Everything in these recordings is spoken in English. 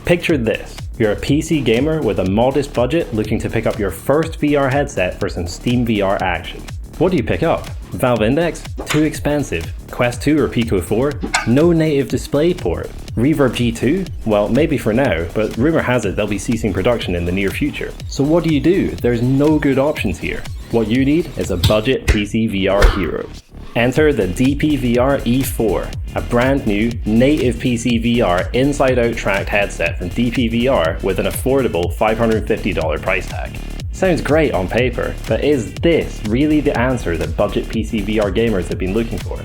Picture this. You're a PC gamer with a modest budget looking to pick up your first VR headset for some SteamVR action. What do you pick up? Valve Index? Too expensive. Quest 2 or Pico 4? No native display port. Reverb G2? Well, maybe for now, but rumour has it they'll be ceasing production in the near future. So what do? There's no good options here. What you need is a budget PCVR Hero. Enter the DPVR E4, a brand new native PCVR inside-out tracked headset from DPVR with an affordable $550 price tag. Sounds great on paper, but is this really the answer that budget PCVR gamers have been looking for?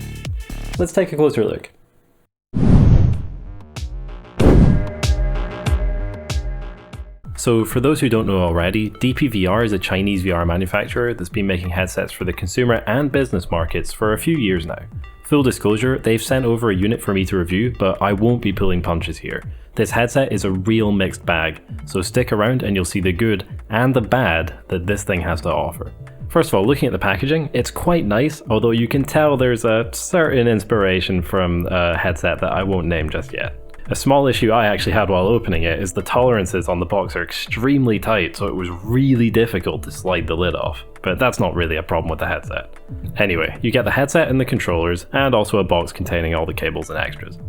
Let's take a closer look. So for those who don't know already, DPVR is a Chinese VR manufacturer that's been making headsets for the consumer and business markets for a few years now. Full disclosure, they've sent over a unit for me to review, but I won't be pulling punches here. This headset is a real mixed bag, so stick around and you'll see the good and the bad that this thing has to offer. First of all, looking at the packaging, it's quite nice, although you can tell there's a certain inspiration from a headset that I won't name just yet. A small issue I actually had while opening it is the tolerances on the box are extremely tight, so it was really difficult to slide the lid off. But that's not really a problem with the headset. Anyway, you get the headset and the controllers, and also a box containing all the cables and extras.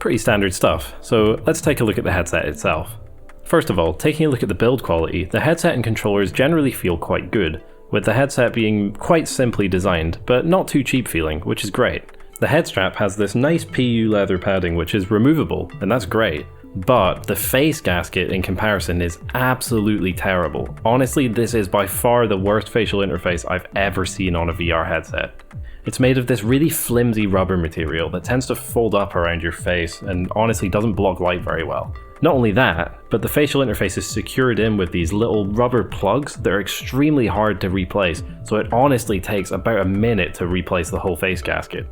Pretty standard stuff, so let's take a look at the headset itself. First of all, taking a look at the build quality, the headset and controllers generally feel quite good, with the headset being quite simply designed, but not too cheap feeling, which is great. The head strap has this nice PU leather padding which is removable, and that's great. But the face gasket in comparison is absolutely terrible. Honestly, this is by far the worst facial interface I've ever seen on a VR headset. It's made of this really flimsy rubber material that tends to fold up around your face and honestly doesn't block light very well. Not only that, but the facial interface is secured in with these little rubber plugs that are extremely hard to replace, so it honestly takes about a minute to replace the whole face gasket.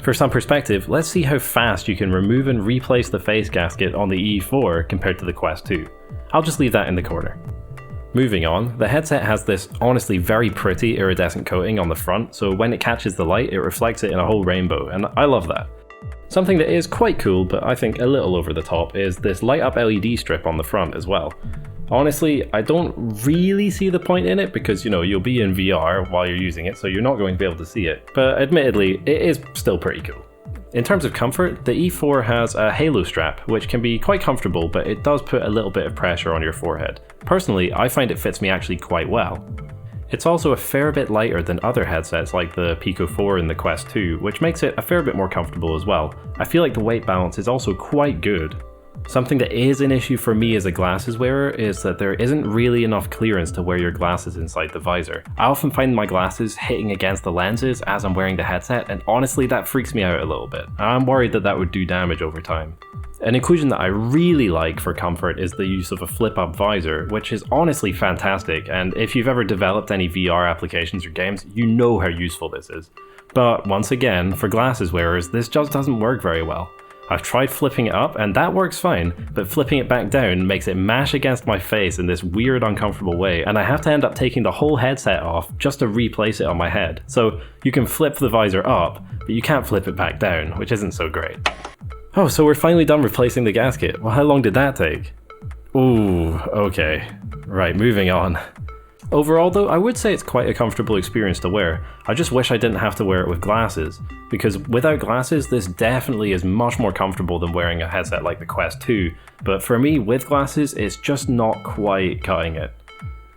For some perspective, let's see how fast you can remove and replace the face gasket on the E4 compared to the Quest 2. I'll just leave that in the corner. Moving on, the headset has this honestly very pretty iridescent coating on the front, so when it catches the light, it reflects it in a whole rainbow, and I love that. Something that is quite cool, but I think a little over the top, is this light up LED strip on the front as well. Honestly, I don't really see the point in it because, you'll be in VR while you're using it, so you're not going to be able to see it. But admittedly, it is still pretty cool. In terms of comfort, the E4 has a halo strap, which can be quite comfortable, but it does put a little bit of pressure on your forehead. Personally, I find it fits me actually quite well. It's also a fair bit lighter than other headsets like the Pico 4 and the Quest 2, which makes it a fair bit more comfortable as well. I feel like the weight balance is also quite good. Something that is an issue for me as a glasses wearer is that there isn't really enough clearance to wear your glasses inside the visor. I often find my glasses hitting against the lenses as I'm wearing the headset, and honestly that freaks me out a little bit. I'm worried that would do damage over time. An inclusion that I really like for comfort is the use of a flip-up visor, which is honestly fantastic, and if you've ever developed any VR applications or games, you know how useful this is. But once again, for glasses wearers, this just doesn't work very well. I've tried flipping it up and that works fine, but flipping it back down makes it mash against my face in this weird uncomfortable way, and I have to end up taking the whole headset off just to replace it on my head. So you can flip the visor up, but you can't flip it back down, which isn't so great. Oh, so we're finally done replacing the gasket. Well, how long did that take? Ooh, okay. Right, moving on. Overall though, I would say it's quite a comfortable experience to wear. I just wish I didn't have to wear it with glasses, because without glasses this definitely is much more comfortable than wearing a headset like the Quest 2, but for me with glasses it's just not quite cutting it.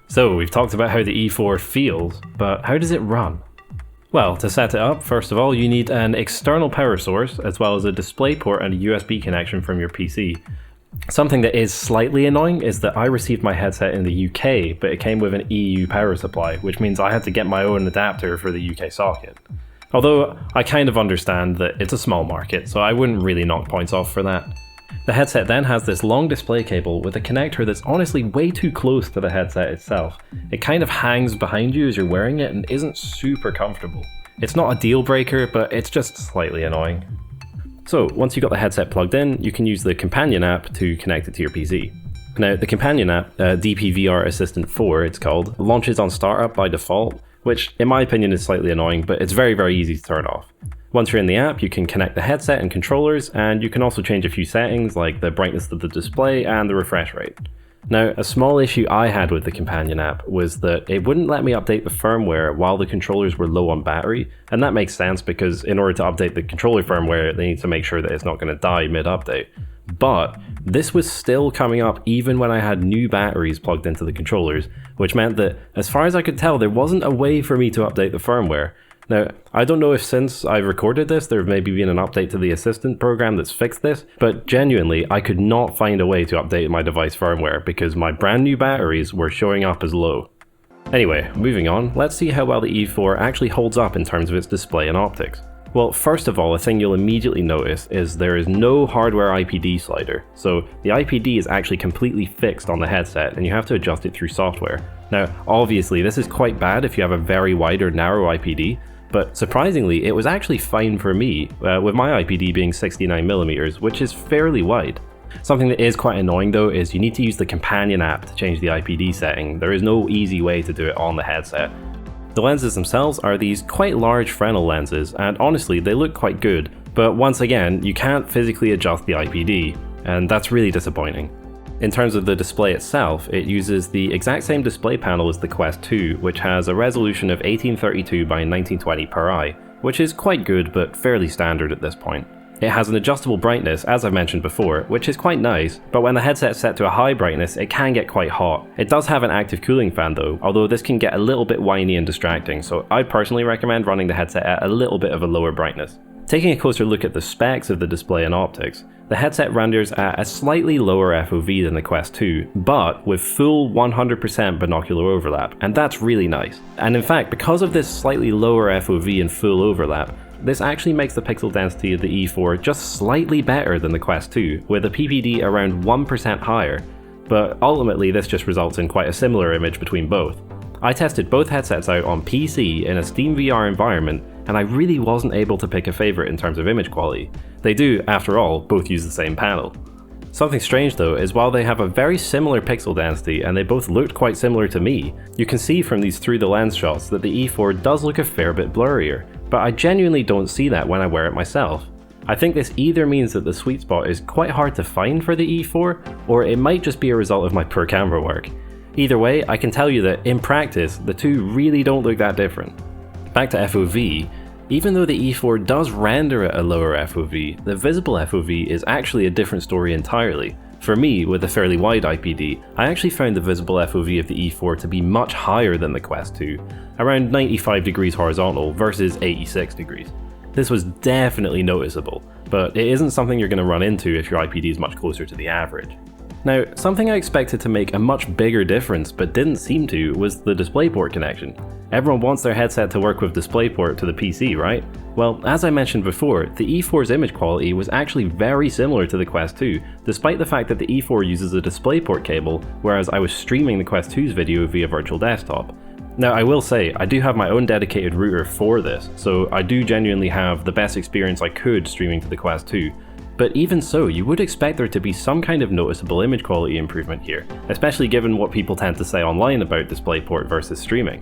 So we've talked about how the E4 feels, but how does it run? Well, to set it up, first of all you need an external power source as well as a DisplayPort and a USB connection from your PC. Something that is slightly annoying is that I received my headset in the UK, but it came with an EU power supply, which means I had to get my own adapter for the UK socket. Although I kind of understand that it's a small market, so I wouldn't really knock points off for that. The headset then has this long display cable with a connector that's honestly way too close to the headset itself. It kind of hangs behind you as you're wearing it and isn't super comfortable. It's not a deal breaker, but it's just slightly annoying. So once you've got the headset plugged in, you can use the companion app to connect it to your PC. Now the companion app, DPVR Assistant 4 it's called, launches on startup by default, which in my opinion is slightly annoying, but it's very easy to turn off. Once you're in the app, you can connect the headset and controllers, and you can also change a few settings like the brightness of the display and the refresh rate. Now, a small issue I had with the companion app was that it wouldn't let me update the firmware while the controllers were low on battery, and that makes sense because in order to update the controller firmware, they need to make sure that it's not going to die mid-update. But this was still coming up even when I had new batteries plugged into the controllers, which meant that, as far as I could tell, there wasn't a way for me to update the firmware. Now, I don't know if since I've recorded this there have maybe been an update to the Assistant program that's fixed this, but genuinely I could not find a way to update my device firmware because my brand new batteries were showing up as low. Anyway, moving on, let's see how well the E4 actually holds up in terms of its display and optics. Well, first of all, a thing you'll immediately notice is there is no hardware IPD slider, so the IPD is actually completely fixed on the headset and you have to adjust it through software. Now, obviously this is quite bad if you have a very wide or narrow IPD, but surprisingly it was actually fine for me, with my IPD being 69mm, which is fairly wide. Something that is quite annoying though is you need to use the companion app to change the IPD setting. There is no easy way to do it on the headset. The lenses themselves are these quite large Fresnel lenses, and honestly they look quite good, but once again you can't physically adjust the IPD, and that's really disappointing. In terms of the display itself, it uses the exact same display panel as the Quest 2, which has a resolution of 1832 by 1920 per eye, which is quite good but fairly standard at this point. It has an adjustable brightness, as I've mentioned before, which is quite nice, but when the headset's set to a high brightness it can get quite hot. It does have an active cooling fan though, although this can get a little bit whiny and distracting, so I'd personally recommend running the headset at a little bit of a lower brightness. Taking a closer look at the specs of the display and optics, the headset renders at a slightly lower FOV than the Quest 2, but with full 100% binocular overlap, and that's really nice. And in fact, because of this slightly lower FOV and full overlap, this actually makes the pixel density of the E4 just slightly better than the Quest 2, with a PPD around 1% higher, but ultimately this just results in quite a similar image between both. I tested both headsets out on PC in a SteamVR environment, and I really wasn't able to pick a favourite in terms of image quality. They do, after all, both use the same panel. Something strange though is while they have a very similar pixel density and they both looked quite similar to me, you can see from these through the lens shots that the E4 does look a fair bit blurrier, but I genuinely don't see that when I wear it myself. I think this either means that the sweet spot is quite hard to find for the E4, or it might just be a result of my poor camera work. Either way, I can tell you that in practice, the two really don't look that different. Back to FOV, even though the E4 does render at a lower FOV, the visible FOV is actually a different story entirely. For me, with a fairly wide IPD, I actually found the visible FOV of the E4 to be much higher than the Quest 2, around 95 degrees horizontal versus 86 degrees. This was definitely noticeable, but it isn't something you're going to run into if your IPD is much closer to the average. Now, something I expected to make a much bigger difference but didn't seem to was the DisplayPort connection. Everyone wants their headset to work with DisplayPort to the PC, right? Well, as I mentioned before, the E4's image quality was actually very similar to the Quest 2, despite the fact that the E4 uses a DisplayPort cable, whereas I was streaming the Quest 2's video via Virtual Desktop. Now, I will say, I do have my own dedicated router for this, so I do genuinely have the best experience I could streaming to the Quest 2. But even so, you would expect there to be some kind of noticeable image quality improvement here, especially given what people tend to say online about DisplayPort versus streaming.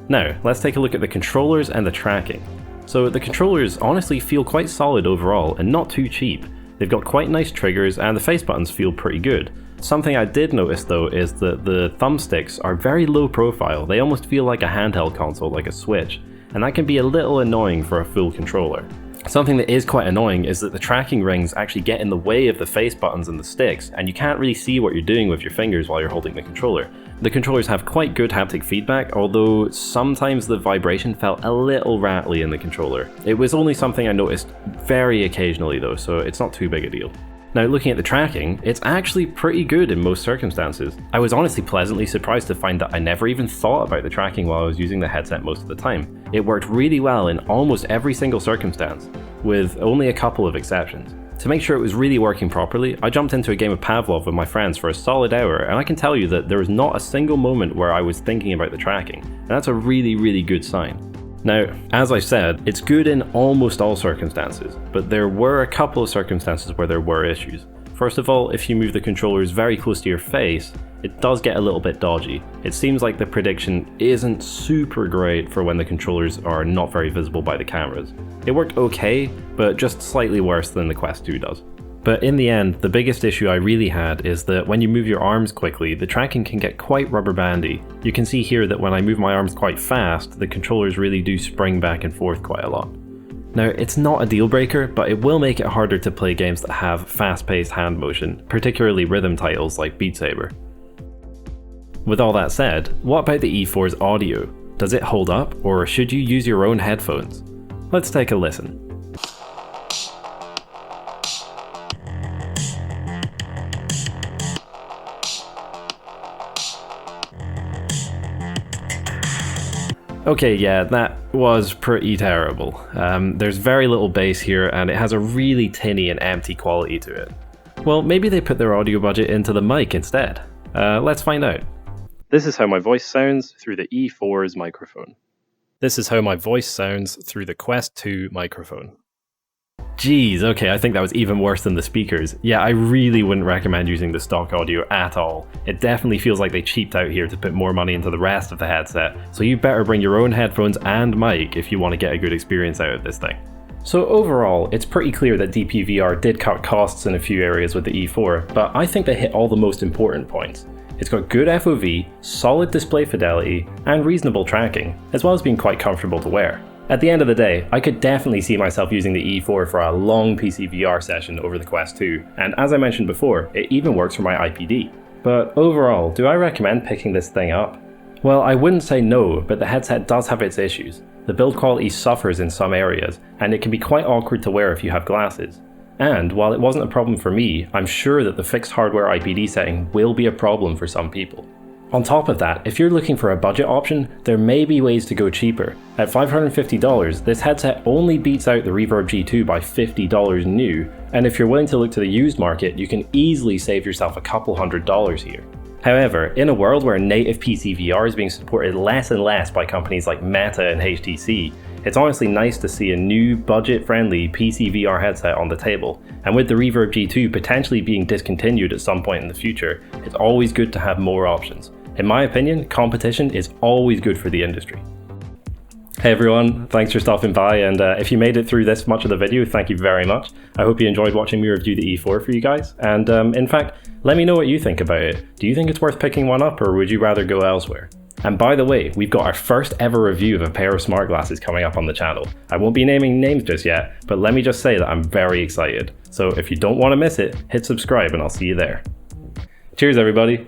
Now, let's take a look at the controllers and the tracking. So the controllers honestly feel quite solid overall and not too cheap. They've got quite nice triggers and the face buttons feel pretty good. Something I did notice though is that the thumbsticks are very low profile. They almost feel like a handheld console, like a Switch, and that can be a little annoying for a full controller. Something that is quite annoying is that the tracking rings actually get in the way of the face buttons and the sticks, and you can't really see what you're doing with your fingers while you're holding the controller. The controllers have quite good haptic feedback, although sometimes the vibration felt a little rattly in the controller. It was only something I noticed very occasionally though, so it's not too big a deal. Now, looking at the tracking, it's actually pretty good in most circumstances. I was honestly pleasantly surprised to find that I never even thought about the tracking while I was using the headset most of the time. It worked really well in almost every single circumstance, with only a couple of exceptions. To make sure it was really working properly, I jumped into a game of Pavlov with my friends for a solid hour, and I can tell you that there was not a single moment where I was thinking about the tracking, and that's a really good sign. Now, as I said, it's good in almost all circumstances, but there were a couple of circumstances where there were issues. For First of all, if you move the controllers very close to your face, it does get a little bit dodgy. It seems like the prediction isn't super great for when the controllers are not very visible by the cameras. It worked okay, but just slightly worse than the Quest 2 does. But in the end, the biggest issue I really had is that when you move your arms quickly, the tracking can get quite rubber bandy. You can see here that when I move my arms quite fast, the controllers really do spring back and forth quite a lot. Now, it's not a deal breaker, but it will make it harder to play games that have fast-paced hand motion, particularly rhythm titles like Beat Saber. With all that said, what about the E4's audio? Does it hold up, or should you use your own headphones? Let's take a listen. Okay, yeah, that was pretty terrible. There's very little bass here, and it has a really tinny and empty quality to it. Well, maybe they put their audio budget into the mic instead. Let's find out. This is how my voice sounds through the E4's microphone. This is how my voice sounds through the Quest 2 microphone. Jeez, okay, I think that was even worse than the speakers. Yeah, I really wouldn't recommend using the stock audio at all. It definitely feels like they cheaped out here to put more money into the rest of the headset, so you better bring your own headphones and mic if you want to get a good experience out of this thing. So overall, it's pretty clear that DPVR did cut costs in a few areas with the E4, but I think they hit all the most important points. It's got good FOV, solid display fidelity, and reasonable tracking, as well as being quite comfortable to wear. At the end of the day, I could definitely see myself using the E4 for a long PCVR session over the Quest 2, and as I mentioned before, it even works for my IPD. But overall, do I recommend picking this thing up? Well, I wouldn't say no, but the headset does have its issues. The build quality suffers in some areas, and it can be quite awkward to wear if you have glasses. And while it wasn't a problem for me, I'm sure that the fixed hardware IPD setting will be a problem for some people. On top of that, if you're looking for a budget option, there may be ways to go cheaper. At $550, this headset only beats out the Reverb G2 by $50 new, and if you're willing to look to the used market, you can easily save yourself a couple $100s here. However, in a world where native PCVR is being supported less and less by companies like Meta and HTC, it's honestly nice to see a new, budget-friendly PCVR headset on the table, and with the Reverb G2 potentially being discontinued at some point in the future, it's always good to have more options. In my opinion, competition is always good for the industry. Hey everyone, thanks for stopping by, and if you made it through this much of the video, thank you very much. I hope you enjoyed watching me review the E4 for you guys, and in fact, let me know what you think about it. Do you think it's worth picking one up, or would you rather go elsewhere? And by the way, we've got our first ever review of a pair of smart glasses coming up on the channel. I won't be naming names just yet, but let me just say that I'm very excited. So if you don't want to miss it, hit subscribe and I'll see you there. Cheers everybody!